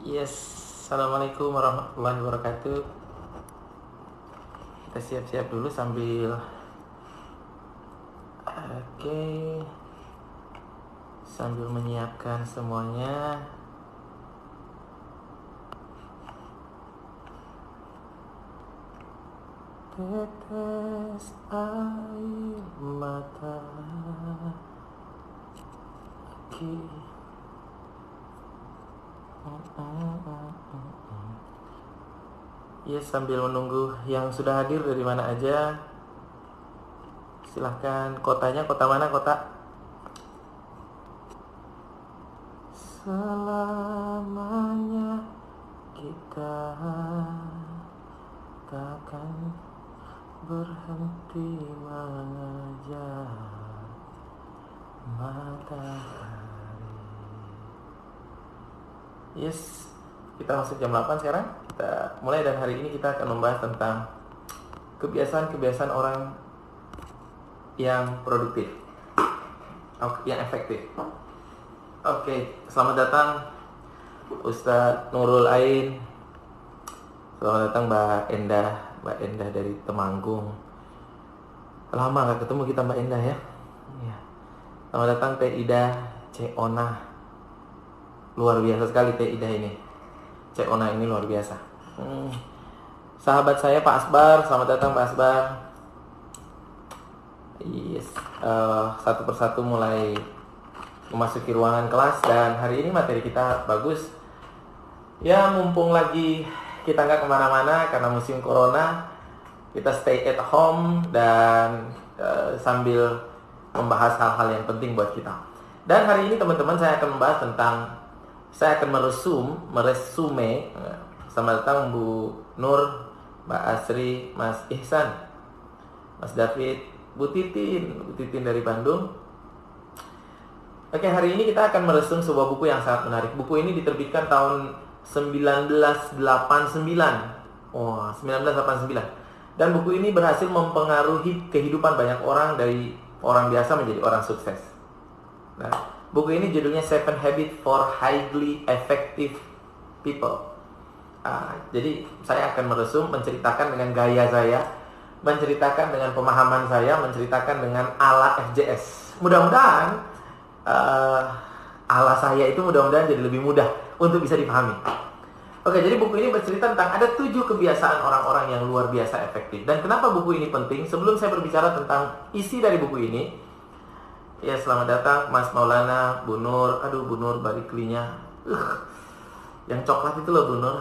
Yes, Assalamualaikum warahmatullahi wabarakatuh. Kita siap-siap dulu sambil sambil menyiapkan semuanya. Tetes air mata. Yes, sambil menunggu yang sudah hadir dari mana aja. Silahkan, kotanya kota mana kota? Selamanya kita takkan berhenti mengejar matahari. Yes, kita masuk jam 8 sekarang. Kita mulai, dan hari ini kita akan membahas tentang kebiasaan-kebiasaan orang yang produktif, yang efektif. Oke, selamat datang Ustadz Nurul Ain. Selamat datang Mbak Endah dari Temanggung. Lama gak ketemu kita Mbak Endah ya. Selamat datang Teh Ida Ceona. Luar biasa sekali Teh Ida ini. Ceona ini luar biasa. Sahabat saya Pak Asbar, selamat datang Pak Asbar. Yes, satu persatu mulai memasuki ruangan kelas, dan hari ini materi kita bagus. Ya, mumpung lagi kita nggak kemana-mana karena musim corona, kita stay at home dan sambil membahas hal-hal yang penting buat kita. Dan hari ini teman-teman saya akan membahas tentang, saya akan meresume. Selamat datang Bu Nur, Mbak Asri, Mas Ihsan, Mas David, Bu Titin dari Bandung. Oke, hari ini kita akan meresum sebuah buku yang sangat menarik. Buku ini diterbitkan tahun 1989. Wah, 1989. Dan buku ini berhasil mempengaruhi kehidupan banyak orang, dari orang biasa menjadi orang sukses. Nah, buku ini judulnya 7 Habits for Highly Effective People. Jadi saya akan meresum, menceritakan dengan gaya saya, menceritakan dengan pemahaman saya, menceritakan dengan ala FJS. Mudah-mudahan ala saya itu mudah-mudahan jadi lebih mudah untuk bisa dipahami. Oke, jadi buku ini bercerita tentang ada 7 kebiasaan orang-orang yang luar biasa efektif. Dan kenapa buku ini penting? Sebelum saya berbicara tentang isi dari buku ini, ya selamat datang Mas Maulana, Bu Nur. Aduh, Bu Nur bariklinya. Yang coklat itu loh Bu Nur.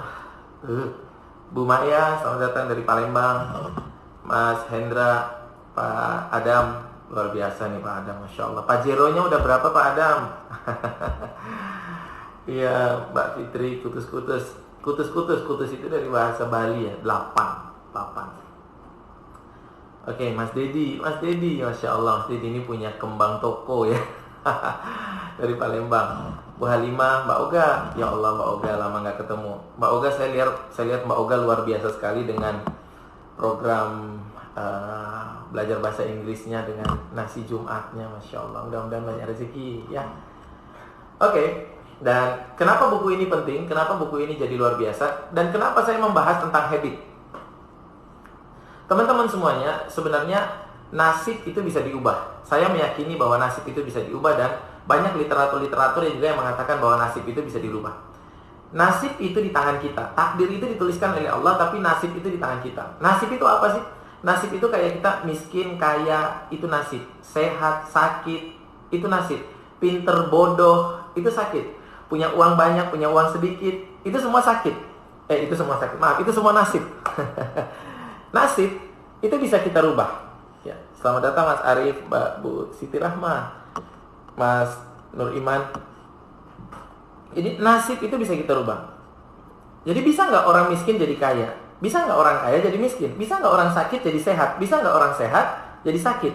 Bu Maya, selamat datang dari Palembang. Mas Hendra, Pak Adam, luar biasa nih Pak Adam, Masya Allah. Pak Jeronya udah berapa Pak Adam? Iya, Mbak Fitri, kutus itu dari bahasa Bali ya, 8. Oke, Mas Dedi, Masya Allah, Mas Dedi ini punya kembang toko ya. Dari Palembang. Bu Halimah, Mbak Oga, ya Allah Mbak Oga, lama gak ketemu. Mbak Oga, saya lihat Mbak Oga luar biasa sekali dengan program belajar bahasa Inggrisnya dengan nasi Jumatnya, Masya Allah. Mudah-mudahan banyak rezeki ya. Oke. Dan kenapa buku ini penting? Kenapa buku ini jadi luar biasa? Dan kenapa saya membahas tentang habit? Teman-teman semuanya, sebenarnya nasib itu bisa diubah. Saya meyakini bahwa nasib itu bisa diubah, dan banyak literatur yang juga yang mengatakan bahwa nasib itu bisa dirubah. Nasib itu di tangan kita. Takdir itu dituliskan oleh Allah, tapi nasib itu di tangan kita. Nasib itu apa sih? Nasib itu kayak kita miskin, kaya, itu nasib. Sehat, sakit, itu nasib. Pinter, bodoh, itu sakit. Punya uang banyak, punya uang sedikit, itu semua sakit. Itu semua sakit. Maaf, itu semua nasib. Nasib itu bisa kita rubah. Ya, selamat datang Mas Arif, Mbak Bu Siti Rahma, Mas Nur Iman. Ini nasib itu bisa kita rubah. Jadi bisa nggak orang miskin jadi kaya? Bisa nggak orang kaya jadi miskin? Bisa nggak orang sakit jadi sehat? Bisa nggak orang sehat jadi sakit?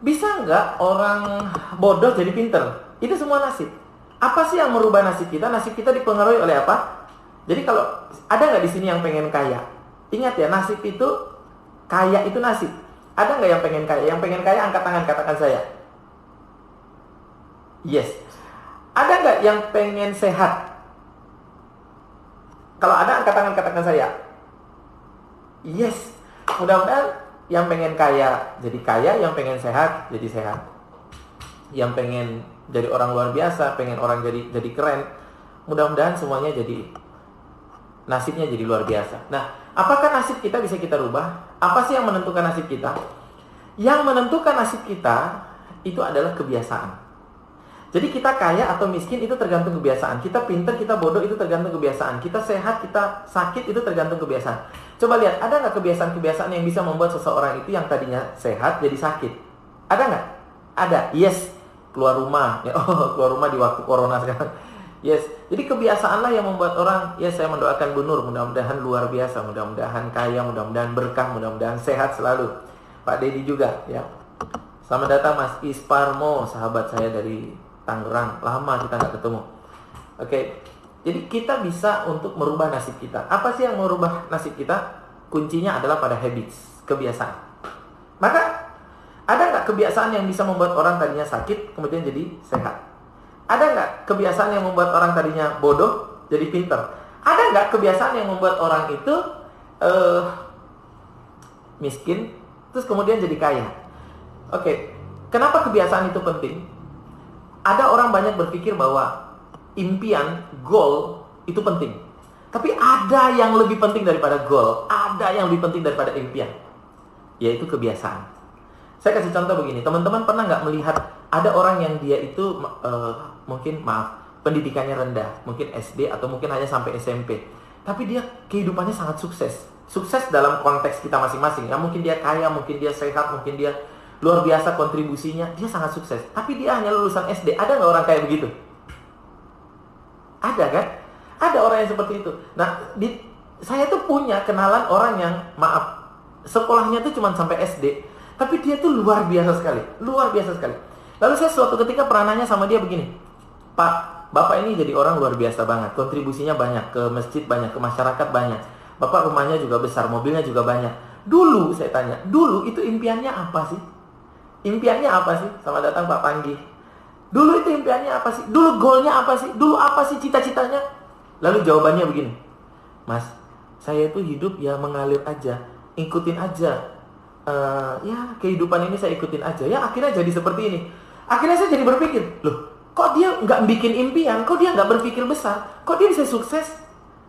Bisa nggak orang bodoh jadi pinter? Itu semua nasib. Apa sih yang merubah nasib kita? Nasib kita dipengaruhi oleh apa? Jadi kalau ada nggak di sini yang pengen kaya? Ingat ya, nasib itu, kaya itu nasib. Ada nggak yang pengen kaya? Yang pengen kaya angkat tangan, katakan saya. Yes. Ada nggak yang pengen sehat? Kalau ada angkat tangan, katakan saya. Yes. Mudah-mudahan yang pengen kaya jadi kaya, yang pengen sehat jadi sehat. Yang pengen jadi orang luar biasa, pengen orang jadi keren. Mudah-mudahan semuanya jadi nasibnya jadi luar biasa. Nah, apakah nasib kita bisa kita rubah? Apa sih yang menentukan nasib kita? Yang menentukan nasib kita itu adalah kebiasaan. Jadi kita kaya atau miskin itu tergantung kebiasaan. Kita pintar, kita bodoh itu tergantung kebiasaan. Kita sehat, kita sakit itu tergantung kebiasaan. Coba lihat, ada nggak kebiasaan-kebiasaan yang bisa membuat seseorang itu yang tadinya sehat jadi sakit? Ada nggak? Ada. Yes. Keluar rumah. Ya, keluar rumah di waktu corona sekarang. Yes. Jadi kebiasaanlah yang membuat orang, ya saya mendoakan Bu Nur, mudah-mudahan luar biasa, mudah-mudahan kaya, mudah-mudahan berkah, mudah-mudahan sehat selalu. Pak Dedi juga, ya. Selamat datang Mas Isparmo, sahabat saya dari Tangerang. Lama kita nggak ketemu. Oke. Jadi kita bisa untuk merubah nasib kita. Apa sih yang merubah nasib kita? Kuncinya adalah pada habits, kebiasaan. Maka ada nggak kebiasaan yang bisa membuat orang tadinya sakit kemudian jadi sehat? Ada nggak kebiasaan yang membuat orang tadinya bodoh jadi pinter? Ada nggak kebiasaan yang membuat orang itu miskin terus kemudian jadi kaya? Oke. Kenapa kebiasaan itu penting? Ada orang banyak berpikir bahwa impian, goal itu penting. Tapi ada yang lebih penting daripada goal, ada yang lebih penting daripada impian, yaitu kebiasaan. Saya kasih contoh begini, teman-teman pernah nggak melihat ada orang yang dia itu pendidikannya rendah, mungkin SD atau mungkin hanya sampai SMP, tapi dia kehidupannya sangat sukses. Sukses dalam konteks kita masing-masing, ya mungkin dia kaya, mungkin dia sehat, mungkin dia luar biasa kontribusinya, dia sangat sukses. Tapi dia hanya lulusan SD, ada nggak orang kayak begitu? Ada kan? Ada orang yang seperti itu. Nah, saya tuh punya kenalan orang yang, sekolahnya tuh cuma sampai SD, tapi dia tuh luar biasa sekali. Luar biasa sekali. Lalu saya suatu ketika pernah nanya sama dia begini, Pak, Bapak ini jadi orang luar biasa banget. Kontribusinya banyak, ke masjid banyak, ke masyarakat banyak. Bapak rumahnya juga besar, mobilnya juga banyak. Dulu, saya tanya, dulu itu impiannya apa sih? Impiannya apa sih? Selamat datang Pak Panggi. Dulu itu impiannya apa sih? Dulu goalnya apa sih? Dulu apa sih cita-citanya? Lalu jawabannya begini, Mas, saya itu hidup ya mengalir aja, ikutin aja. Ya kehidupan ini saya ikutin aja. Ya akhirnya jadi seperti ini. Akhirnya saya jadi berpikir, loh, kok dia nggak bikin impian? Kok dia nggak berpikir besar? Kok dia bisa sukses?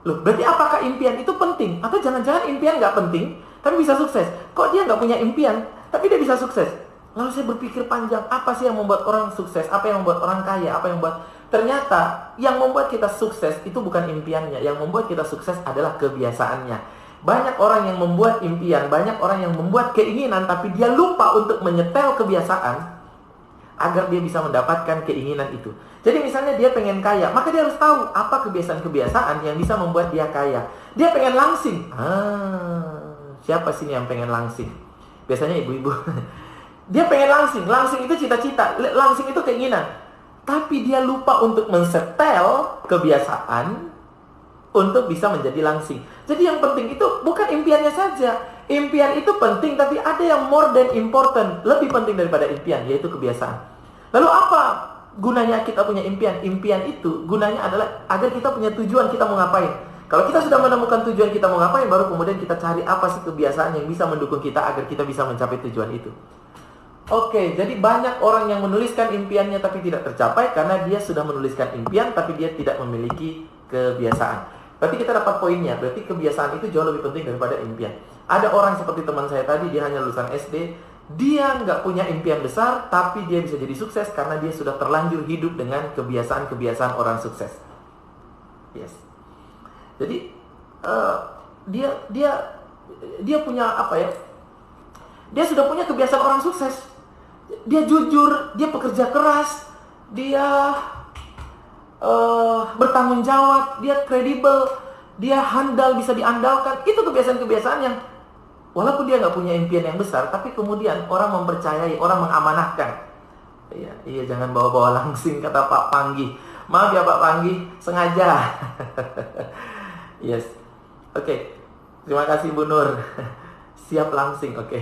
Loh, berarti apakah impian itu penting? Atau jangan-jangan impian nggak penting, tapi bisa sukses? Kok dia nggak punya impian, tapi dia bisa sukses? Lalu saya berpikir panjang, apa sih yang membuat orang sukses? Apa yang membuat orang kaya? Apa yang membuat... Ternyata yang membuat kita sukses itu bukan impiannya. Yang membuat kita sukses adalah kebiasaannya. Banyak orang yang membuat impian, banyak orang yang membuat keinginan, tapi dia lupa untuk menyetel kebiasaan agar dia bisa mendapatkan keinginan itu. Jadi misalnya dia pengen kaya, maka dia harus tahu apa kebiasaan-kebiasaan yang bisa membuat dia kaya. Dia pengen langsing. Siapa sih yang pengen langsing? Biasanya ibu-ibu. Dia pengen langsing. Langsing itu cita-cita, langsing itu keinginan. Tapi dia lupa untuk mensetel kebiasaan untuk bisa menjadi langsing. Jadi yang penting itu bukan impiannya saja. Impian itu penting, tapi ada yang more than important, lebih penting daripada impian, yaitu kebiasaan. Lalu apa gunanya kita punya impian? Impian itu gunanya adalah agar kita punya tujuan kita mau ngapain. Kalau kita sudah menemukan tujuan kita mau ngapain, baru kemudian kita cari apa sih kebiasaan yang bisa mendukung kita agar kita bisa mencapai tujuan itu. Oke, jadi banyak orang yang menuliskan impiannya tapi tidak tercapai karena dia sudah menuliskan impian tapi dia tidak memiliki kebiasaan. Berarti kita dapat poinnya, berarti kebiasaan itu jauh lebih penting daripada impian. Ada orang seperti teman saya tadi, dia hanya lulusan SD, dia nggak punya impian besar tapi dia bisa jadi sukses karena dia sudah terlanjur hidup dengan kebiasaan-kebiasaan orang sukses. Yes. Jadi dia punya apa ya? Dia sudah punya kebiasaan orang sukses. Dia jujur, dia pekerja keras, dia bertanggung jawab, dia kredibel, dia handal, bisa diandalkan. Itu kebiasaan-kebiasaan yang walaupun dia nggak punya impian yang besar, tapi kemudian orang mempercayai, orang mengamanahkan. Iya, jangan bawa-bawa langsing, kata Pak Panggi. Maaf ya Pak Panggi, sengaja. Yes. Oke. Terima kasih Bu Nur. Siap langsing, oke.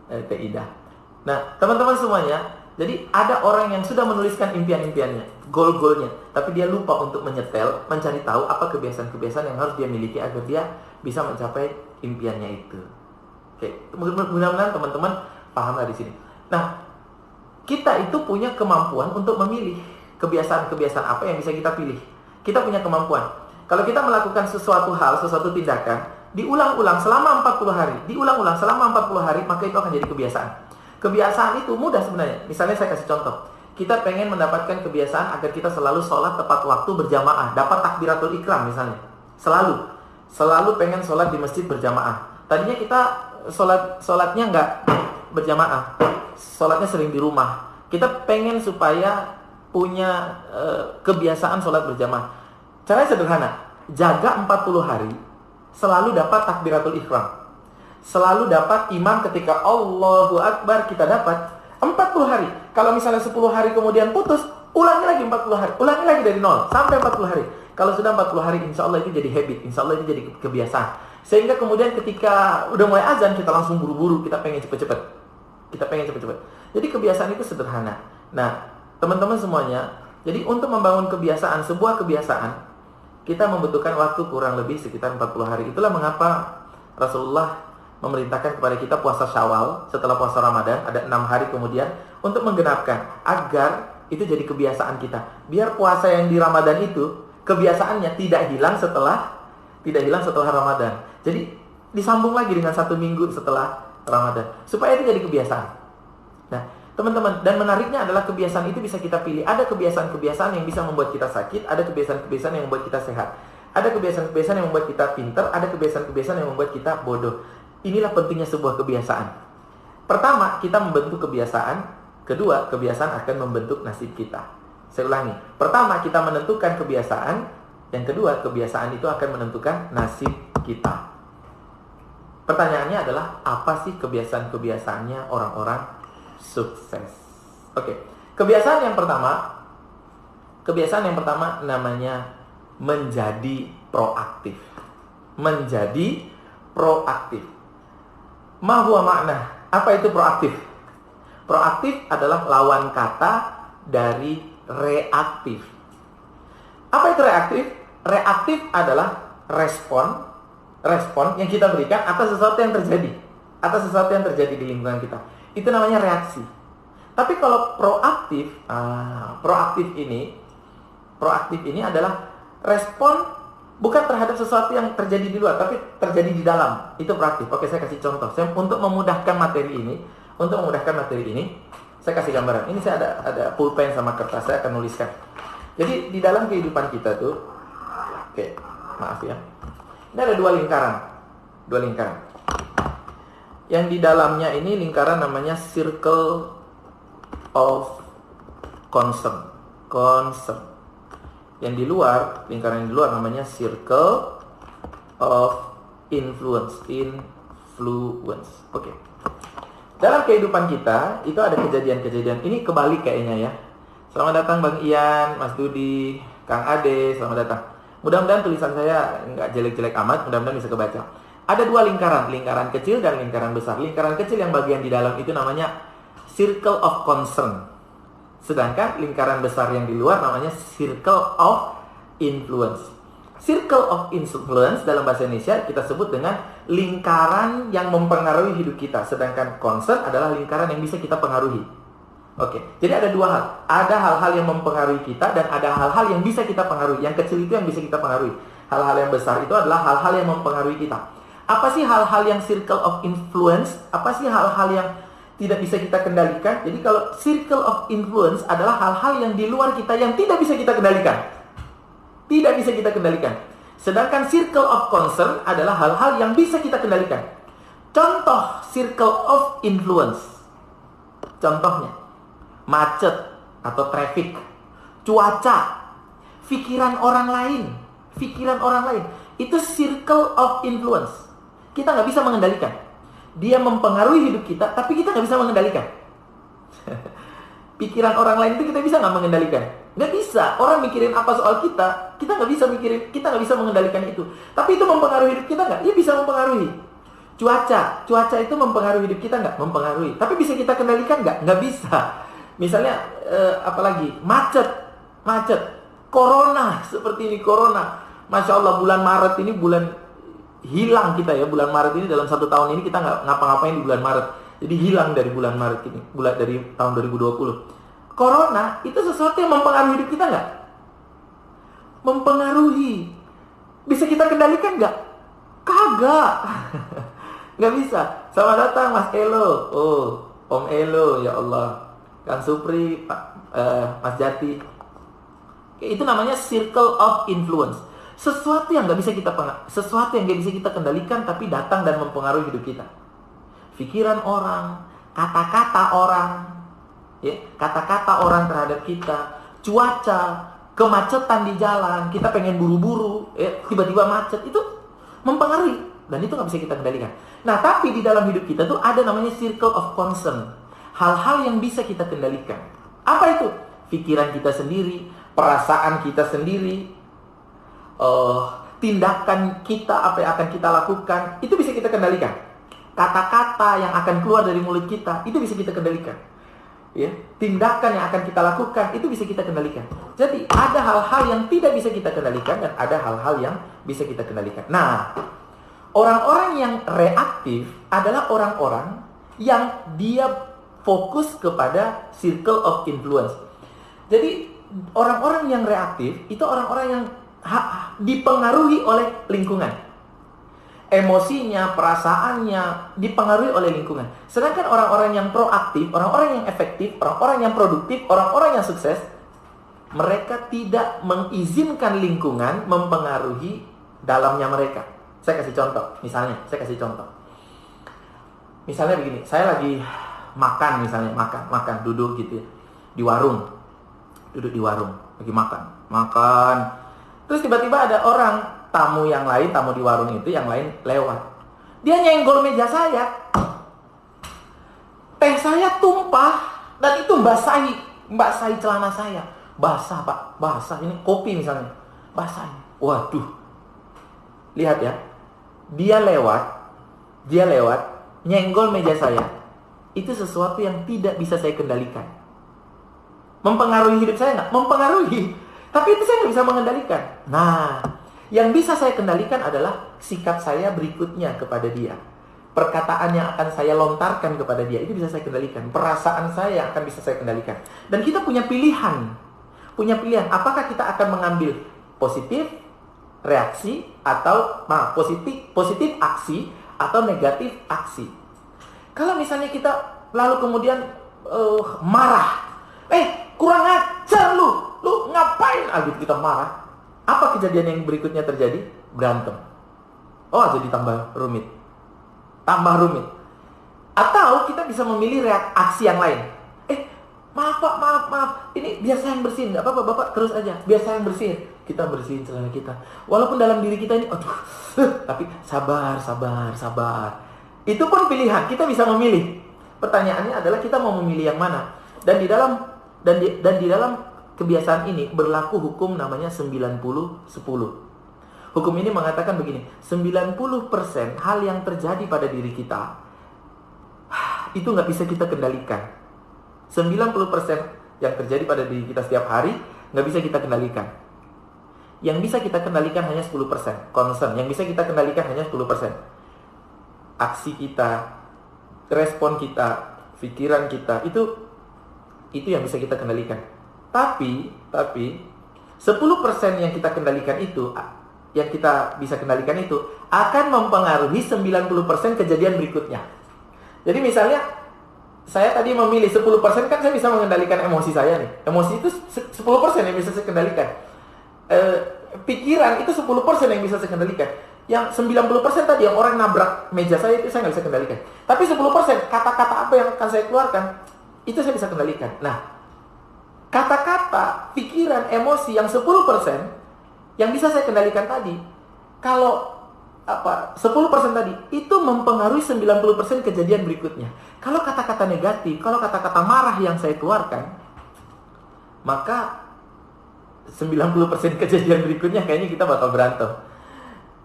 Teh Ida. Nah, teman-teman semuanya, Jadi ada orang yang sudah menuliskan impian-impiannya, goal-goalnya, tapi dia lupa untuk menyetel, mencari tahu apa kebiasaan-kebiasaan yang harus dia miliki agar dia bisa mencapai impiannya itu. Oke, mudah-mudahan teman-teman pahamlah di sini. Nah, kita itu punya kemampuan untuk memilih kebiasaan-kebiasaan apa yang bisa kita pilih. Kita punya kemampuan. Kalau kita melakukan sesuatu hal, sesuatu tindakan, diulang-ulang selama 40 hari, diulang-ulang selama 40 hari, maka itu akan jadi kebiasaan. Kebiasaan itu mudah sebenarnya. Misalnya saya kasih contoh. Kita pengen mendapatkan kebiasaan agar kita selalu sholat tepat waktu berjamaah. Dapat takbiratul ikram misalnya. Selalu pengen sholat di masjid berjamaah. Tadinya kita sholatnya nggak berjamaah. Sholatnya sering di rumah. Kita pengen supaya punya kebiasaan sholat berjamaah. Caranya sederhana. Jaga 40 hari. Selalu dapat takbiratul ikram. Selalu dapat imam ketika Allahu Akbar kita dapat 40 hari. Kalau misalnya 10 hari kemudian putus, ulangi lagi 40 hari. Ulangi lagi dari nol sampai 40 hari. Kalau sudah 40 hari, insya Allah itu jadi habit. Insya Allah itu jadi kebiasaan. Sehingga kemudian ketika udah mulai azan, kita langsung buru-buru. Kita pengen cepet-cepet. Jadi kebiasaan itu sederhana. Nah, teman-teman semuanya, jadi untuk membangun kebiasaan, sebuah kebiasaan, kita membutuhkan waktu kurang lebih sekitar 40 hari. Itulah mengapa Rasulullah memerintahkan kepada kita puasa Syawal setelah puasa Ramadan, ada 6 hari kemudian, untuk menggenapkan agar itu jadi kebiasaan kita. Biar puasa yang di Ramadan itu kebiasaannya tidak hilang setelah Ramadan. Jadi disambung lagi dengan 1 minggu setelah Ramadan supaya itu jadi kebiasaan. Nah, teman-teman, dan menariknya adalah kebiasaan itu bisa kita pilih. Ada kebiasaan-kebiasaan yang bisa membuat kita sakit, ada kebiasaan-kebiasaan yang membuat kita sehat. Ada kebiasaan-kebiasaan yang membuat kita pintar, ada kebiasaan-kebiasaan yang membuat kita bodoh. Inilah pentingnya sebuah kebiasaan. Pertama, kita membentuk kebiasaan. Kedua, kebiasaan akan membentuk nasib kita. Saya ulangi. Pertama, kita menentukan kebiasaan. Yang kedua, kebiasaan itu akan menentukan nasib kita. Pertanyaannya adalah, apa sih kebiasaan-kebiasaannya orang-orang sukses? Oke. Kebiasaan yang pertama namanya menjadi proaktif. Menjadi proaktif. Ma huwa makna? Apa itu proaktif? Proaktif adalah lawan kata dari reaktif. Apa itu reaktif? Reaktif adalah respon yang kita berikan atas sesuatu yang terjadi di lingkungan kita. Itu namanya reaksi. Tapi kalau proaktif ini adalah respon bukan terhadap sesuatu yang terjadi di luar, tapi terjadi di dalam. Itu proaktif. Oke, saya kasih contoh. Untuk memudahkan materi ini, saya kasih gambaran. Ini saya ada pulpen sama kertas, saya akan nuliskan. Jadi di dalam kehidupan kita tuh, oke, maaf ya. Ini ada 2 lingkaran. Yang di dalamnya ini lingkaran namanya circle of concern. Yang di luar, lingkaran yang di luar namanya circle of influence. Oke. Dalam kehidupan kita, itu ada kejadian-kejadian. Ini kebalik kayaknya ya. Selamat datang Bang Ian, Mas Dudi, Kang Ade, selamat datang. Mudah-mudahan tulisan saya nggak jelek-jelek amat, mudah-mudahan bisa kebaca. Ada 2 lingkaran kecil dan lingkaran besar. Lingkaran kecil yang bagian di dalam itu namanya circle of concern. Sedangkan lingkaran besar yang di luar namanya circle of influence. Circle of influence dalam bahasa Indonesia kita sebut dengan lingkaran yang mempengaruhi hidup kita. Sedangkan concern adalah lingkaran yang bisa kita pengaruhi. Oke, jadi ada 2 hal. Ada hal-hal yang mempengaruhi kita dan ada hal-hal yang bisa kita pengaruhi. Yang kecil itu yang bisa kita pengaruhi. Hal-hal yang besar itu adalah hal-hal yang mempengaruhi kita. Apa sih hal-hal yang circle of influence? Apa sih hal-hal yang tidak bisa kita kendalikan? Jadi kalau circle of influence adalah hal-hal yang di luar kita yang tidak bisa kita kendalikan. Sedangkan circle of concern adalah hal-hal yang bisa kita kendalikan. Contoh circle of influence. Contohnya, macet atau traffic, cuaca, pikiran orang lain. Itu circle of influence. Kita nggak bisa mengendalikan. Dia mempengaruhi hidup kita, tapi kita nggak bisa mengendalikan. Pikiran orang lain itu kita bisa nggak mengendalikan? Nggak bisa. Orang mikirin apa soal kita nggak bisa mikirin, kita nggak bisa mengendalikan itu. Tapi itu mempengaruhi hidup kita nggak? Iya bisa mempengaruhi. Cuaca itu mempengaruhi hidup kita nggak? Mempengaruhi. Tapi bisa kita kendalikan nggak? Nggak bisa. Misalnya apalagi macet, corona seperti ini, corona. Masya Allah, bulan Maret ini bulan hilang kita ya. Bulan Maret ini dalam 1 tahun ini kita nggak ngapa-ngapain di bulan Maret. Jadi hilang dari bulan Maret ini, dari tahun 2020. Corona itu sesuatu yang mempengaruhi hidup kita nggak? Mempengaruhi. Bisa kita kendalikan nggak? Kagak. Nggak bisa. Selamat datang Mas Elo. Oh, Om Elo, ya Allah. Kang Supri, Mas Jati. Itu namanya circle of influence. Sesuatu yang nggak bisa kita kendalikan, tapi datang dan mempengaruhi hidup kita. Pikiran orang, kata-kata orang, ya, kata-kata orang terhadap kita, cuaca, kemacetan di jalan, kita pengen buru-buru, ya, tiba-tiba macet, itu mempengaruhi, dan itu nggak bisa kita kendalikan. Nah, tapi di dalam hidup kita tuh ada namanya circle of concern, hal-hal yang bisa kita kendalikan. Apa itu? Pikiran kita sendiri, perasaan kita sendiri, tindakan kita, apa yang akan kita lakukan, itu bisa kita kendalikan. Kata-kata yang akan keluar dari mulut kita, itu bisa kita kendalikan. Ya, tindakan yang akan kita lakukan, itu bisa kita kendalikan. Jadi, ada hal-hal yang tidak bisa kita kendalikan, dan ada hal-hal yang bisa kita kendalikan. Nah, orang-orang yang reaktif adalah orang-orang yang dia fokus kepada circle of influence. Jadi, orang-orang yang reaktif, itu orang-orang yang dipengaruhi oleh lingkungan. Emosinya, perasaannya dipengaruhi oleh lingkungan. Sedangkan orang-orang yang proaktif, orang-orang yang efektif, orang-orang yang produktif, orang-orang yang sukses, mereka tidak mengizinkan lingkungan mempengaruhi dalamnya mereka. Saya kasih contoh. Misalnya begini, saya lagi makan, duduk gitu ya, di warung. Duduk di warung, lagi makan. Terus tiba-tiba ada orang, tamu di warung itu yang lain lewat. Dia nyenggol meja saya. Teh saya tumpah dan itu basahi celana saya. Basah, Pak, basah. Ini kopi misalnya. Basah. Waduh. Lihat ya. Dia lewat nyenggol meja saya. Itu sesuatu yang tidak bisa saya kendalikan. Mempengaruhi hidup saya nggak? Mempengaruhi. Tapi itu saya nggak bisa mengendalikan. Nah, yang bisa saya kendalikan adalah sikap saya berikutnya kepada dia. Perkataan yang akan saya lontarkan kepada dia, itu bisa saya kendalikan. Perasaan saya akan bisa saya kendalikan. Dan kita punya pilihan. Apakah kita akan mengambil positif reaksi atau positif aksi atau negatif aksi. Kalau misalnya kita lalu kemudian marah. Kurang ajar lu ngapain? Gitu kita marah. Apa kejadian yang berikutnya terjadi? Berantem. Jadi tambah rumit. Atau kita bisa memilih aksi yang lain. Maaf Pak, maaf. Ini biar saya yang bersihin. Gak apa-apa, Bapak terus aja. Biar saya yang bersihin. Kita bersihin celana kita. Walaupun dalam diri kita ini, tapi sabar. Itu pun pilihan. Kita bisa memilih. Pertanyaannya adalah kita mau memilih yang mana. Dan di dalam kebiasaan ini berlaku hukum namanya 90-10. Hukum ini mengatakan begini, 90% hal yang terjadi pada diri kita itu nggak bisa kita kendalikan. 90% yang terjadi pada diri kita setiap hari nggak bisa kita kendalikan. Yang bisa kita kendalikan hanya 10%. Concern, yang bisa kita kendalikan hanya 10%. Aksi kita, respon kita, pikiran kita, itu yang bisa kita kendalikan. Tapi 10% yang kita kendalikan itu, yang kita bisa kendalikan itu akan mempengaruhi 90% kejadian berikutnya. Jadi misalnya saya tadi memilih 10%, kan saya bisa mengendalikan emosi saya nih. Emosi itu 10% yang bisa saya kendalikan. Pikiran itu 10% yang bisa saya kendalikan. Yang 90% tadi yang orang nabrak meja saya, itu saya nggak bisa kendalikan. Tapi 10% kata-kata apa yang akan saya keluarkan, itu saya bisa kendalikan. Nah, kata-kata, pikiran, emosi yang 10% yang bisa saya kendalikan tadi, kalau 10% tadi itu mempengaruhi 90% kejadian berikutnya. Kalau kata-kata negatif, kalau kata-kata marah yang saya keluarkan, maka 90% kejadian berikutnya kayaknya kita bakal berantem.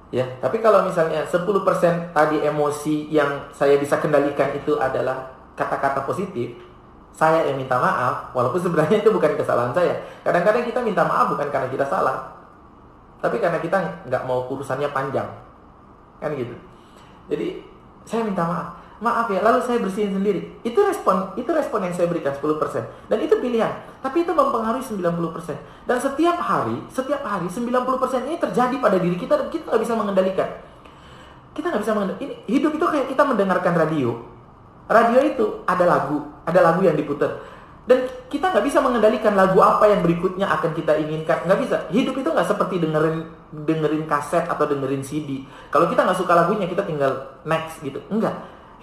Ya, tapi kalau misalnya 10% tadi emosi yang saya bisa kendalikan itu adalah kata-kata positif, saya yang minta maaf, walaupun sebenarnya itu bukan kesalahan saya. Kadang-kadang kita minta maaf bukan karena kita salah, tapi karena kita nggak mau urusannya panjang, kan gitu. Jadi saya minta maaf ya, lalu saya bersihin sendiri. Itu respon yang saya berikan 10%. Dan itu pilihan, tapi itu mempengaruhi 90%. Dan setiap hari 90% ini terjadi pada diri kita dan kita nggak bisa mengendalikan. Hidup itu kayak kita mendengarkan radio. Radio itu ada lagu yang diputar. Dan kita nggak bisa mengendalikan lagu apa yang berikutnya akan kita inginkan. Nggak bisa. Hidup itu nggak seperti dengerin kaset atau dengerin CD. Kalau kita nggak suka lagunya, kita tinggal next gitu. Enggak.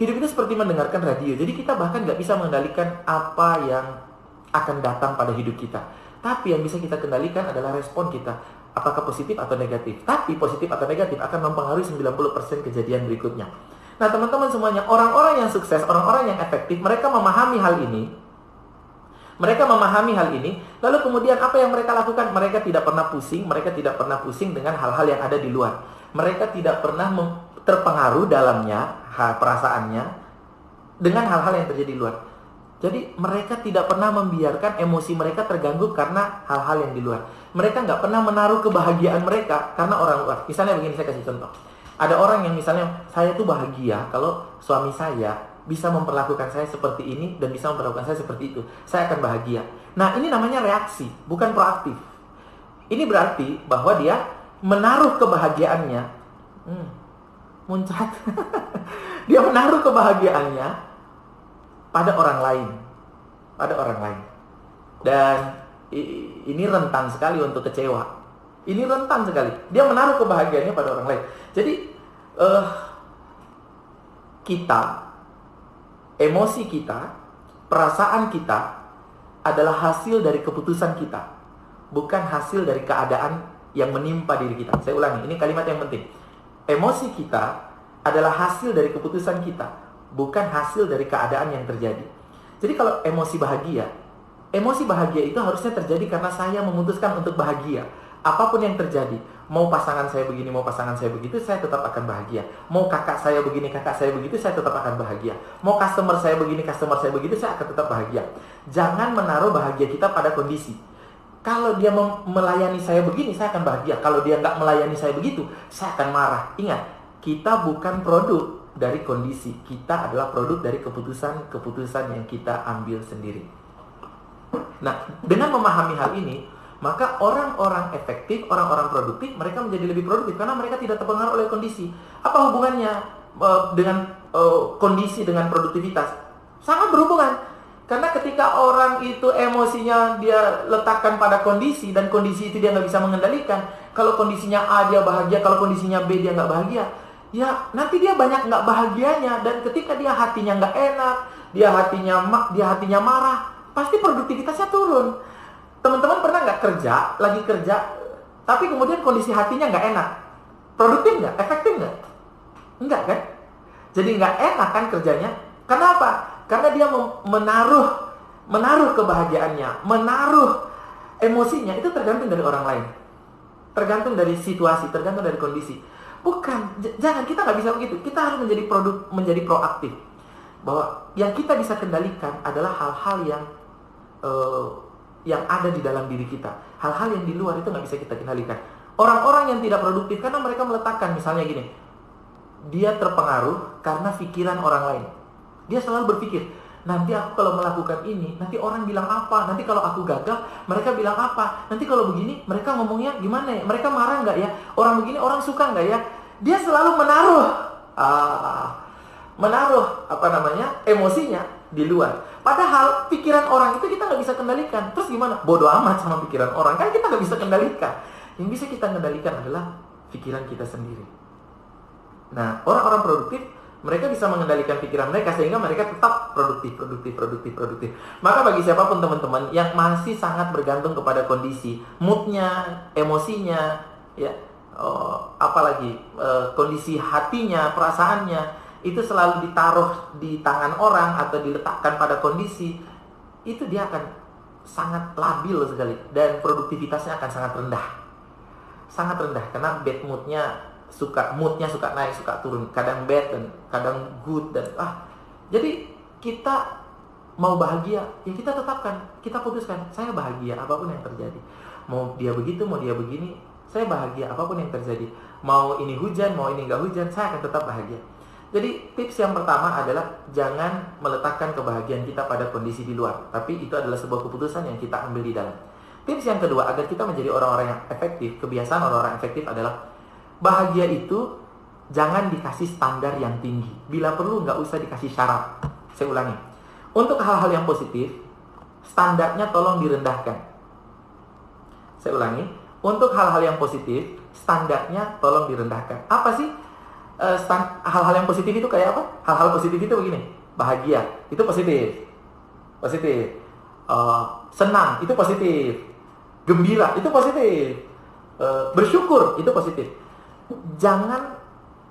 Hidup itu seperti mendengarkan radio. Jadi kita bahkan nggak bisa mengendalikan apa yang akan datang pada hidup kita. Tapi yang bisa kita kendalikan adalah respon kita. Apakah positif atau negatif. Tapi positif atau negatif akan mempengaruhi 90% kejadian berikutnya. Nah teman-teman semuanya, orang-orang yang sukses, orang-orang yang efektif, mereka memahami hal ini. Lalu kemudian apa yang mereka lakukan? Mereka tidak pernah pusing dengan hal-hal yang ada di luar. Mereka tidak pernah terpengaruh dalamnya, perasaannya, dengan hal-hal yang terjadi di luar. Jadi mereka tidak pernah membiarkan emosi mereka terganggu karena hal-hal yang di luar. Mereka nggak pernah menaruh kebahagiaan mereka karena orang luar. Misalnya begini, saya kasih contoh. Ada orang yang misalnya, saya tuh bahagia kalau suami saya bisa memperlakukan saya seperti ini dan bisa memperlakukan saya seperti itu. Saya akan bahagia. Nah, ini namanya reaksi, bukan proaktif. Ini berarti bahwa dia menaruh kebahagiaannya. Muncrat. Dia menaruh kebahagiaannya pada orang lain. Dan ini rentan sekali untuk kecewa. Ini rentan sekali. Dia menaruh kebahagiaannya pada orang lain. Jadi emosi kita, perasaan kita adalah hasil dari keputusan kita, bukan hasil dari keadaan yang menimpa diri kita. Saya ulangi, ini kalimat yang penting. Emosi kita adalah hasil dari keputusan kita, bukan hasil dari keadaan yang terjadi. Jadi kalau emosi bahagia itu harusnya terjadi karena saya memutuskan untuk bahagia. Apapun yang terjadi, mau pasangan saya begini, mau pasangan saya begitu, saya tetap akan bahagia. Mau kakak saya begini, kakak saya begitu, saya tetap akan bahagia. Mau customer saya begini, customer saya begitu, saya akan tetap bahagia. Jangan menaruh bahagia kita pada kondisi. Kalau dia melayani saya begini, saya akan bahagia. Kalau dia nggak melayani saya begitu, saya akan marah. Ingat, kita bukan produk dari kondisi. Kita adalah produk dari keputusan yang kita ambil sendiri. Nah, dengan memahami hal ini, maka orang-orang efektif, orang-orang produktif, mereka menjadi lebih produktif karena mereka tidak terpengaruh oleh kondisi. Apa hubungannya dengan kondisi dengan produktivitas? Sangat berhubungan. Karena ketika orang itu emosinya dia letakkan pada kondisi, dan kondisi itu dia nggak bisa mengendalikan. Kalau kondisinya A dia bahagia, kalau kondisinya B dia nggak bahagia, ya nanti dia banyak nggak bahagianya. Dan ketika dia hatinya nggak enak, dia hatinya marah, pasti produktivitasnya turun. Teman-teman pernah nggak lagi kerja, tapi kemudian kondisi hatinya nggak enak? Produktif nggak? Efektif nggak? Enggak kan? Jadi nggak enak kan kerjanya. Kenapa? Karena dia menaruh kebahagiaannya, menaruh emosinya, itu tergantung dari orang lain. Tergantung dari situasi, tergantung dari kondisi. Bukan, jangan, kita nggak bisa begitu. Kita harus menjadi proaktif. Bahwa yang kita bisa kendalikan adalah hal-hal yang ada di dalam diri kita. Hal-hal yang di luar itu nggak bisa kita kendalikan. Orang-orang yang tidak produktif karena mereka meletakkan, misalnya gini, dia terpengaruh karena pikiran orang lain. Dia selalu berpikir, nanti aku kalau melakukan ini, nanti orang bilang apa? Nanti kalau aku gagal, mereka bilang apa? Nanti kalau begini, mereka ngomongnya gimana ya? Mereka marah nggak ya? Orang begini, orang suka nggak ya? Dia selalu menaruh emosinya di luar. Padahal pikiran orang itu kita nggak bisa kendalikan. Terus gimana? Bodoh amat sama pikiran orang, kan kita nggak bisa kendalikan. Yang bisa kita kendalikan adalah pikiran kita sendiri. Nah, orang-orang produktif, mereka bisa mengendalikan pikiran mereka sehingga mereka tetap produktif. Maka bagi siapapun teman-teman yang masih sangat bergantung kepada kondisi, moodnya, emosinya, ya, kondisi hatinya, perasaannya, itu selalu ditaruh di tangan orang atau diletakkan pada kondisi, itu dia akan sangat labil sekali dan produktivitasnya akan sangat rendah. Sangat rendah karena bad moodnya suka naik, suka turun, kadang bad dan kadang good dan jadi kita mau bahagia, ya kita tetapkan, kita putuskan, saya bahagia apapun yang terjadi. Mau dia begitu, mau dia begini, saya bahagia apapun yang terjadi. Mau ini hujan, mau ini nggak hujan, saya akan tetap bahagia. Jadi tips yang pertama adalah jangan meletakkan kebahagiaan kita pada kondisi di luar, tapi itu adalah sebuah keputusan yang kita ambil di dalam. Tips yang kedua, agar kita menjadi orang-orang yang efektif, kebiasaan orang-orang efektif adalah bahagia itu jangan dikasih standar yang tinggi. Bila perlu nggak usah dikasih syarat. Saya ulangi, untuk hal-hal yang positif, standarnya tolong direndahkan. Saya ulangi, untuk hal-hal yang positif, standarnya tolong direndahkan. Apa sih hal-hal yang positif itu kayak apa? Hal-hal positif itu begini, bahagia, itu positif. Positif. Senang, itu positif. Gembira, itu positif. Bersyukur, itu positif. Jangan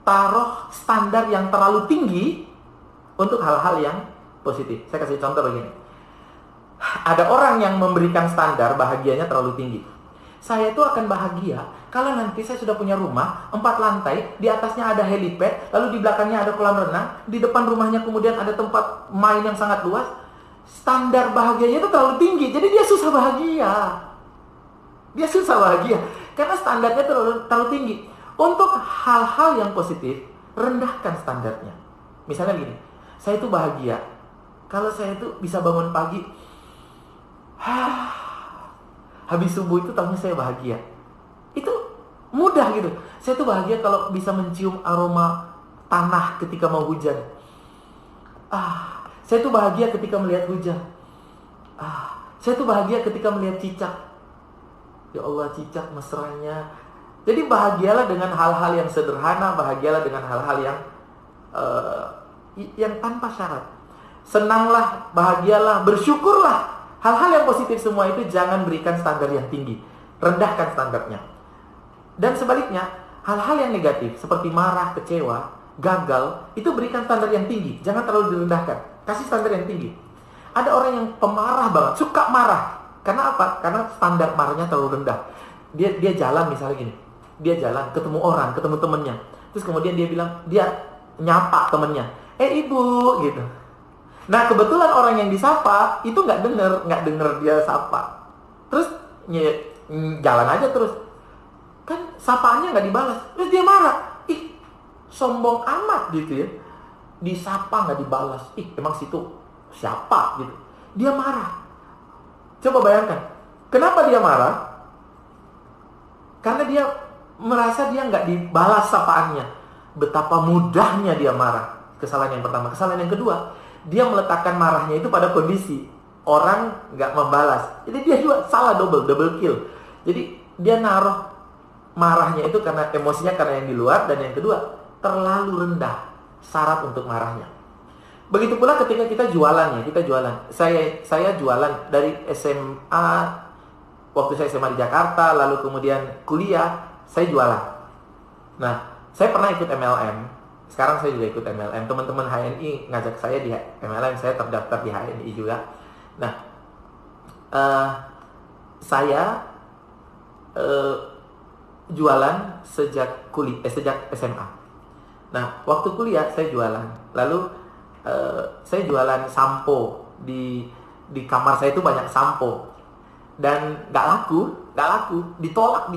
taruh standar yang terlalu tinggi untuk hal-hal yang positif. Saya kasih contoh begini. Ada orang yang memberikan standar bahagianya terlalu tinggi. Saya itu akan bahagia kalau nanti saya sudah punya rumah 4 lantai, di atasnya ada helipad, lalu di belakangnya ada kolam renang, di depan rumahnya kemudian ada tempat main yang sangat luas. Standar bahagianya itu terlalu tinggi, jadi dia susah bahagia. Dia susah bahagia karena standarnya terlalu tinggi. Untuk hal-hal yang positif, rendahkan standarnya. Misalnya gini, saya itu bahagia kalau saya itu bisa bangun pagi, habis subuh itu tahunya saya bahagia. Itu mudah gitu. Saya tuh bahagia kalau bisa mencium aroma tanah ketika mau hujan. Saya tuh bahagia ketika melihat hujan. Saya tuh bahagia ketika melihat cicak. Ya Allah, cicak mesranya. Jadi bahagialah dengan hal-hal yang sederhana, bahagialah dengan hal-hal yang tanpa syarat. Senanglah, bahagialah, bersyukurlah. Hal-hal yang positif semua itu jangan berikan standar yang tinggi. Rendahkan standarnya. Dan sebaliknya, hal-hal yang negatif seperti marah, kecewa, gagal, itu berikan standar yang tinggi. Jangan terlalu direndahkan. Kasih standar yang tinggi. Ada orang yang pemarah banget, suka marah. Karena apa? Karena standar marahnya terlalu rendah. Dia jalan misalnya gini. Dia jalan, ketemu orang, ketemu temennya. Terus kemudian dia bilang, dia nyapa temennya. Ibu, gitu. Nah, kebetulan orang yang disapa itu nggak denger dia sapa. Terus jalan aja terus. Kan sapaannya nggak dibalas. Terus dia marah. Sombong amat gitu ya. Disapa nggak dibalas. Emang situ siapa gitu. Dia marah. Coba bayangkan. Kenapa dia marah? Karena dia merasa dia nggak dibalas sapaannya. Betapa mudahnya dia marah. Kesalahan yang pertama. Kesalahan yang kedua, dia meletakkan marahnya itu pada kondisi orang nggak membalas. Jadi dia juga salah, double kill. Jadi dia naruh marahnya itu karena emosinya karena yang di luar, dan yang kedua terlalu rendah syarat untuk marahnya. Begitu pula ketika kita jualan. Saya jualan dari SMA, waktu saya SMA di Jakarta, lalu kemudian kuliah saya jualan. Nah, saya pernah ikut MLM. Sekarang saya juga ikut MLM. Teman-teman HNI ngajak saya di MLM, saya terdaftar di HNI juga. Nah, saya jualan sejak SMA. Nah, waktu kuliah saya jualan. Lalu saya jualan sampo. Di kamar saya itu banyak sampo. Dan nggak laku. Ditolak.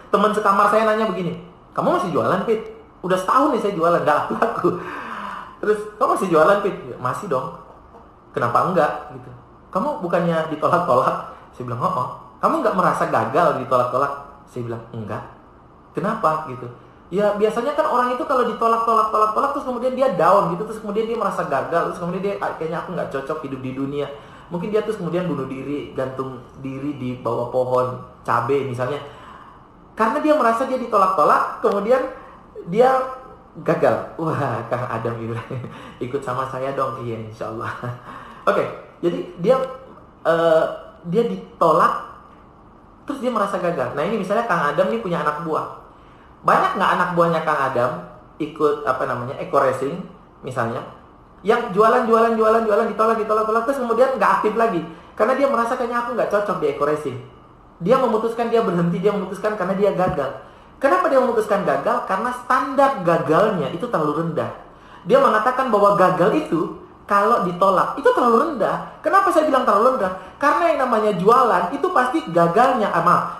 Teman sekamar saya nanya begini, kamu masih jualan, Pit? Udah setahun nih saya jualan, nggak laku. Terus, kamu masih jualan, Pit? Masih dong. Kenapa enggak? Gitu. Kamu bukannya ditolak-tolak? Saya bilang, Kamu nggak merasa gagal ditolak-tolak? Saya bilang, enggak. Kenapa? Gitu. Ya biasanya kan orang itu kalau ditolak terus kemudian dia down gitu, terus kemudian dia merasa gagal, terus kemudian dia kayaknya aku nggak cocok hidup di dunia. Mungkin dia terus kemudian bunuh diri, gantung diri di bawah pohon cabe misalnya. Karena dia merasa dia ditolak-tolak, kemudian dia gagal. Wah, Kang Adam itu ikut sama saya dong. Iya, insya Allah. Oke, jadi dia ditolak, terus dia merasa gagal. Nah ini misalnya Kang Adam nih punya anak buah. Banyak nggak anak buahnya Kang Adam ikut eco racing misalnya, yang jualan ditolak terus kemudian nggak aktif lagi karena dia merasa kayaknya aku nggak cocok di eco racing. Dia memutuskan karena dia gagal. Kenapa dia memutuskan gagal? Karena standar gagalnya itu terlalu rendah. Dia mengatakan bahwa gagal itu kalau ditolak, itu terlalu rendah. Kenapa saya bilang terlalu rendah? Karena yang namanya jualan, itu pasti gagalnya,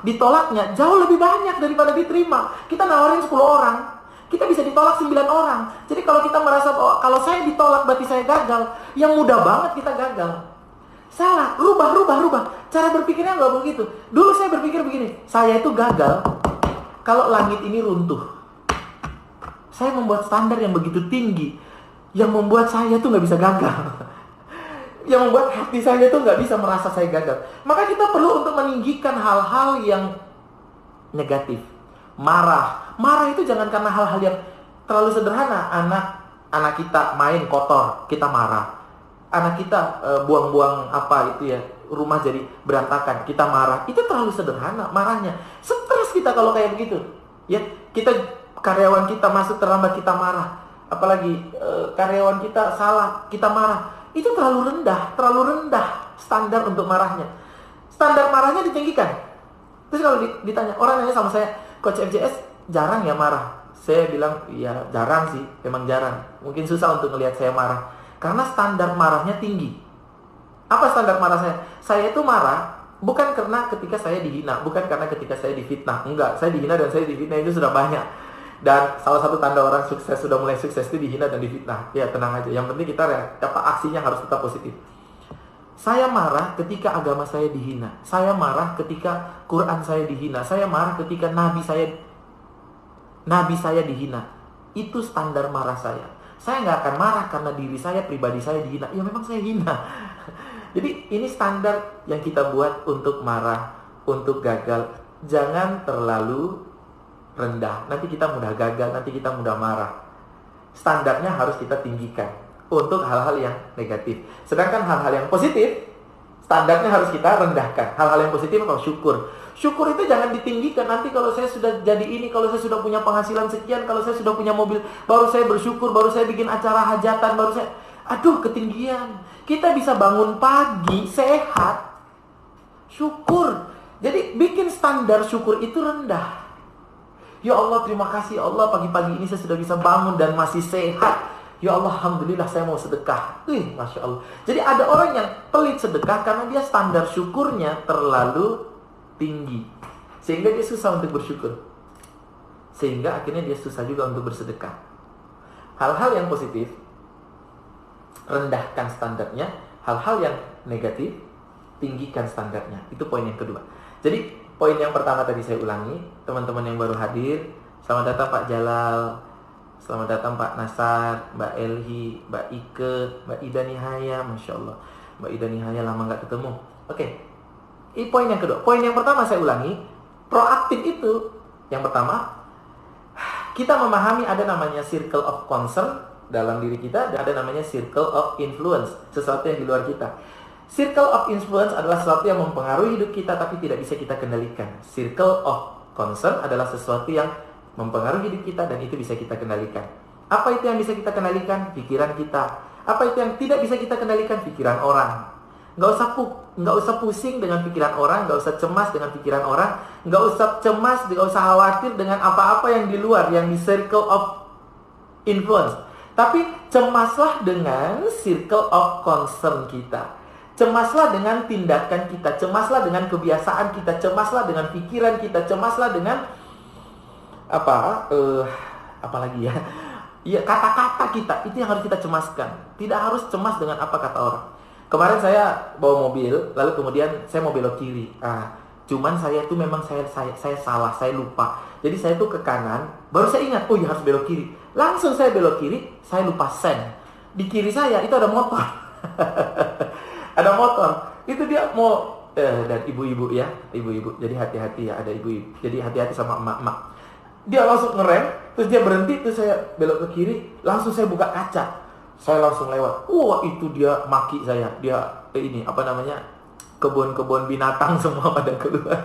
ditolaknya jauh lebih banyak daripada diterima. Kita nawarin 10 orang, kita bisa ditolak 9 orang. Jadi kalau kita merasa bahwa kalau saya ditolak berarti saya gagal, yang mudah banget kita gagal. Salah, rubah. Cara berpikirnya nggak begitu. Dulu saya berpikir begini, saya itu gagal kalau langit ini runtuh. Saya membuat standar yang begitu tinggi, yang membuat saya tuh nggak bisa gagal. Yang membuat hati saya tuh nggak bisa merasa saya gagal. Maka kita perlu untuk meninggikan hal-hal yang negatif. Marah itu jangan karena hal-hal yang terlalu sederhana. Anak kita main kotor, kita marah. Anak kita buang-buang apa itu ya, rumah jadi berantakan, kita marah. Itu terlalu sederhana marahnya. Stres kita kalau kayak begitu. Ya, karyawan kita masuk terlambat, kita marah. Apalagi karyawan kita salah, kita marah. Itu terlalu rendah standar untuk marahnya. Standar marahnya ditinggikan. Terus kalau ditanya, orang nanya sama saya, Coach FJS jarang ya marah? Saya bilang, ya jarang sih, memang jarang. Mungkin susah untuk ngelihat saya marah, karena standar marahnya tinggi. Apa standar marah saya? Saya itu marah bukan karena ketika saya dihina, bukan karena ketika saya difitnah. Enggak, saya dihina dan saya difitnah itu sudah banyak. Dan salah satu tanda orang sukses, sudah mulai sukses itu dihina dan difitnah. Ya tenang aja, yang penting kita aksinya harus tetap positif. Saya marah ketika agama saya dihina. Saya marah ketika Quran saya dihina. Saya marah ketika Nabi saya dihina. Itu standar marah saya. Saya nggak akan marah karena diri saya, pribadi saya dihina. Ya memang saya hina. Jadi ini standar yang kita buat untuk marah, untuk gagal. Jangan terlalu rendah, nanti kita mudah gagal, nanti kita mudah marah. Standarnya harus kita tinggikan untuk hal-hal yang negatif. Sedangkan hal-hal yang positif, standarnya harus kita rendahkan. Hal-hal yang positif apa? Syukur itu jangan ditinggikan. Nanti kalau saya sudah jadi ini, kalau saya sudah punya penghasilan sekian, kalau saya sudah punya mobil, baru saya bersyukur, baru saya bikin acara hajatan, baru saya, ketinggian. Kita bisa bangun pagi sehat, syukur. Jadi bikin standar syukur itu rendah. Ya Allah, terima kasih ya Allah, pagi-pagi ini saya sudah bisa bangun dan masih sehat. Ya Allah, alhamdulillah saya mau sedekah. Masya Allah. Jadi ada orang yang pelit sedekah karena dia standar syukurnya terlalu tinggi, sehingga dia susah untuk bersyukur. Sehingga akhirnya dia susah juga untuk bersedekah. Hal-hal yang positif, rendahkan standarnya. Hal-hal yang negatif, tinggikan standarnya. Itu poin yang kedua. Jadi poin yang pertama tadi saya ulangi, teman-teman yang baru hadir, selamat datang Pak Jalal, selamat datang Pak Nasar, Mbak Elhi, Mbak Ike, Mbak Ida Nihaya, Masya Allah, Mbak Ida Nihaya lama nggak ketemu. Oke, ini poin yang kedua. Poin yang pertama saya ulangi, proaktif itu, yang pertama, kita memahami ada namanya circle of concern dalam diri kita, dan ada namanya circle of influence, sesuatu yang di luar kita. Circle of influence adalah sesuatu yang mempengaruhi hidup kita tapi tidak bisa kita kendalikan. Circle of concern adalah sesuatu yang mempengaruhi hidup kita dan itu bisa kita kendalikan. Apa itu yang bisa kita kendalikan? Pikiran kita. Apa itu yang tidak bisa kita kendalikan? Pikiran orang. Nggak usah pusing dengan pikiran orang, nggak usah cemas dengan pikiran orang, nggak usah cemas, nggak usah khawatir dengan apa-apa yang di luar, yang di circle of influence. Tapi cemaslah dengan circle of concern kita. Cemaslah dengan tindakan kita, cemaslah dengan kebiasaan kita, cemaslah dengan pikiran kita, cemaslah dengan apalagi ya? Ya, kata-kata kita, itu yang harus kita cemaskan. Tidak harus cemas dengan apa kata orang. Kemarin saya bawa mobil, lalu kemudian saya mau belok kiri. Cuman saya tuh memang saya salah, saya lupa. Jadi saya tuh ke kanan, baru saya ingat, ya harus belok kiri. Langsung saya belok kiri, saya lupa sen. Di kiri saya itu ada motor. Ada motor, itu dia mau dan ibu-ibu ya, ibu-ibu. Jadi hati-hati ya, ada ibu-ibu. Jadi hati-hati sama emak-emak. Dia langsung ngerem, terus dia berhenti, terus saya belok ke kiri, langsung saya buka kaca. Saya langsung lewat. Itu dia maki saya. Dia kebun-kebun binatang semua pada keluar.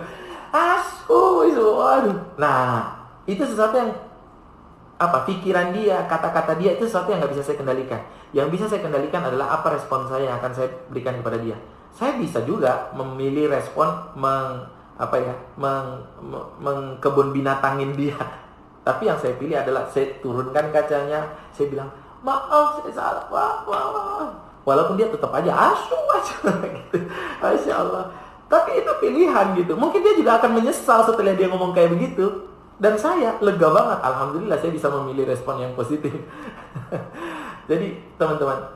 Waduh. Nah, itu sesuatu yang pikiran dia, kata-kata dia, itu sesuatu yang nggak bisa saya kendalikan. Yang bisa saya kendalikan adalah apa respon saya yang akan saya berikan kepada dia. Saya bisa juga memilih respon mengkebun binatangin dia. Tapi yang saya pilih adalah saya turunkan kacanya, saya bilang, maaf saya salah, maaf. walaupun dia tetap aja asyuk gitu. Masya Allah. Tapi itu pilihan gitu. Mungkin dia juga akan menyesal setelah dia ngomong kayak begitu. Dan saya lega banget. Alhamdulillah saya bisa memilih respon yang positif. Jadi teman-teman,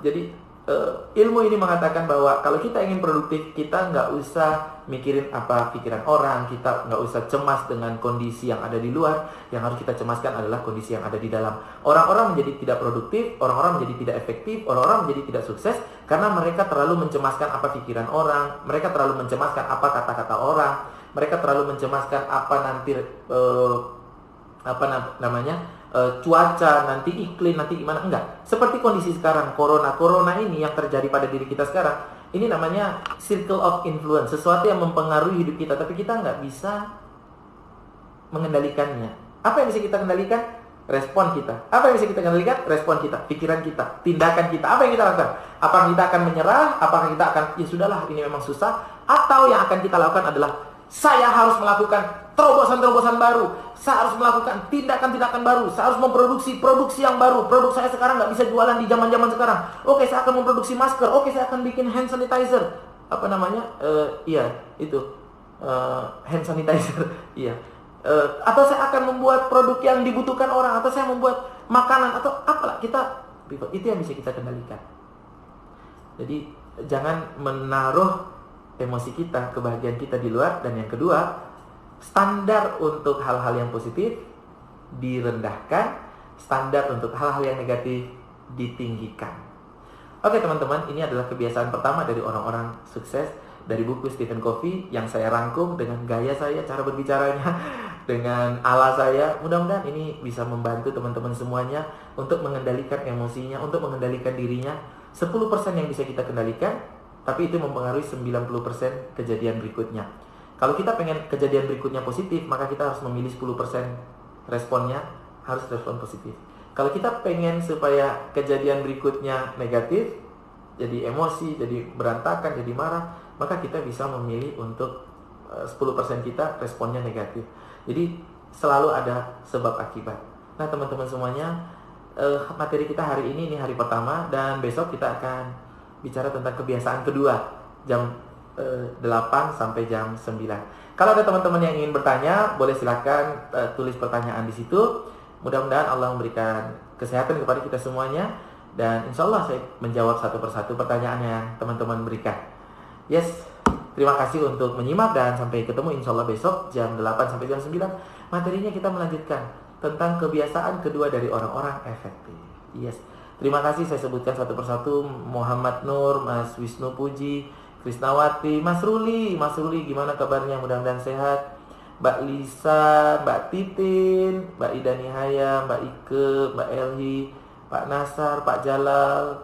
ilmu ini mengatakan bahwa kalau kita ingin produktif, kita nggak usah mikirin apa pikiran orang, kita nggak usah cemas dengan kondisi yang ada di luar. Yang harus kita cemaskan adalah kondisi yang ada di dalam. Orang-orang menjadi tidak produktif, orang-orang menjadi tidak efektif, orang-orang menjadi tidak sukses karena mereka terlalu mencemaskan apa pikiran orang, mereka terlalu mencemaskan apa kata-kata orang, mereka terlalu mencemaskan apa nanti cuaca, nanti iklim, nanti gimana. Enggak. Seperti kondisi sekarang, corona ini yang terjadi pada diri kita sekarang, ini namanya circle of influence, sesuatu yang mempengaruhi hidup kita, tapi kita nggak bisa mengendalikannya. Apa yang bisa kita kendalikan? Respon kita. Apa yang bisa kita kendalikan? Respon kita, pikiran kita, tindakan kita. Apa yang kita lakukan? Apakah kita akan menyerah? Apakah kita akan, ya sudahlah, ini memang susah? Atau yang akan kita lakukan adalah, saya harus melakukan terobosan-terobosan baru, saya harus melakukan tindakan-tindakan baru, saya harus memproduksi produksi yang baru. Produk saya sekarang nggak bisa jualan di zaman-zaman sekarang. Oke, saya akan memproduksi masker. Oke, saya akan bikin hand sanitizer. Apa namanya? Hand sanitizer. Iya. Atau saya akan membuat produk yang dibutuhkan orang, atau saya membuat makanan, atau apalah, itu yang bisa kita kendalikan. Jadi jangan menaruh emosi kita, kebahagiaan kita di luar. Dan yang kedua, standar untuk hal-hal yang positif direndahkan, standar untuk hal-hal yang negatif ditinggikan. Oke teman-teman, ini adalah kebiasaan pertama dari orang-orang sukses dari buku Stephen Covey yang saya rangkum dengan gaya saya, cara berbicaranya, dengan ala saya. Mudah-mudahan ini bisa membantu teman-teman semuanya untuk mengendalikan emosinya, untuk mengendalikan dirinya. 10% yang bisa kita kendalikan, tapi itu mempengaruhi 90% kejadian berikutnya. Kalau kita pengen kejadian berikutnya positif, maka kita harus memilih 10% responnya harus respon positif. Kalau kita pengen supaya kejadian berikutnya negatif, jadi emosi, jadi berantakan, jadi marah, maka kita bisa memilih untuk 10% kita responnya negatif. Jadi selalu ada sebab akibat. Nah teman-teman semuanya, materi kita hari ini hari pertama, dan besok kita akan bicara tentang kebiasaan kedua, jam 8 sampai jam 9. Kalau ada teman-teman yang ingin bertanya, boleh silakan tulis pertanyaan di situ. Mudah-mudahan Allah memberikan kesehatan kepada kita semuanya, dan insya Allah saya menjawab satu persatu pertanyaan yang teman-teman berikan. Yes, terima kasih untuk menyimak, dan sampai ketemu insya Allah besok jam 8 sampai jam 9. Materinya kita melanjutkan tentang kebiasaan kedua dari orang-orang efektif. Yes, terima kasih, saya sebutkan satu persatu. Muhammad Nur, Mas Wisnu Puji, Krisnawati, Mas Ruli gimana kabarnya? Mudah-mudahan sehat. Mbak Lisa, Mbak Titin, Mbak Ida Nihaya, Mbak Ike, Mbak Elhi, Pak Nasar, Pak Jalal.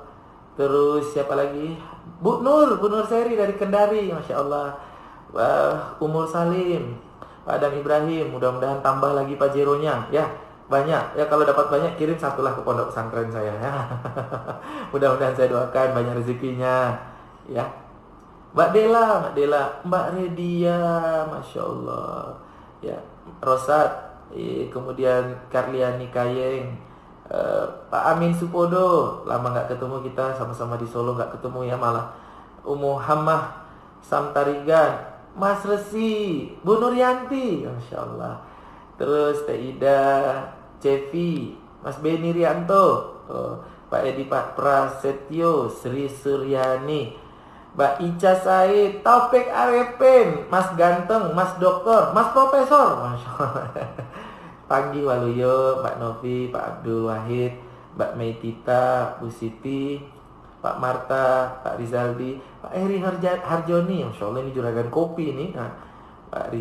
Terus siapa lagi? Bu Nur Seri dari Kendari, Masya Allah. Umur Salim, Pak Adam Ibrahim. Mudah-mudahan tambah lagi Pajeronya, ya. Banyak, ya kalau dapat banyak kirim satulah ke pondok pesantren saya, ya. Mudah-mudahan saya doakan banyak rezekinya, ya. Mbak Dela, Mbak Redia, Masya Allah, ya. Rosat, kemudian Karliani Kayeng, Pak Amin Supodo, lama nggak ketemu kita, sama-sama di Solo nggak ketemu ya malah. Muhammad Samtarigan, Mas Resi, Bu Nuryanti, Masya Allah. Terus Teh Ida, Cevi, Mas Beni Rianto, Pak Edi Pak Prasetyo, Sri Suryani, Mbak Ica Said, Taufik Arifin, Mas Ganteng, Mas Dokter, Mas Profesor, Masya Allah. Panggi Waluyo, Mbak Novi, Pak Abdul Wahid, Mbak Meitita, Bu Siti, Pak Marta, Pak Rizaldi, Pak Eri Harjoni, Masya Allah ini juragan kopi ini. Nah, Pak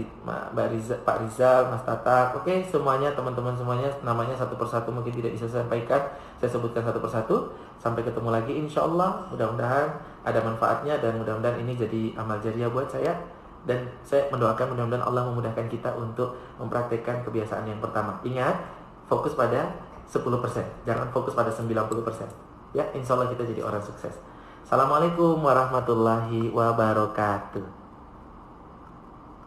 Rizal, Mas Tatak. Oke, semuanya teman-teman semuanya, namanya satu persatu mungkin tidak bisa saya sampaikan. Saya sebutkan satu persatu. Sampai ketemu lagi insya Allah. Mudah-mudahan ada manfaatnya, dan mudah-mudahan ini jadi amal jariah buat saya. Dan saya mendoakan mudah-mudahan Allah memudahkan kita untuk mempraktekkan kebiasaan yang pertama. Ingat, fokus pada 10%, jangan fokus pada 90%. Ya, insya Allah kita jadi orang sukses. Assalamualaikum warahmatullahi wabarakatuh.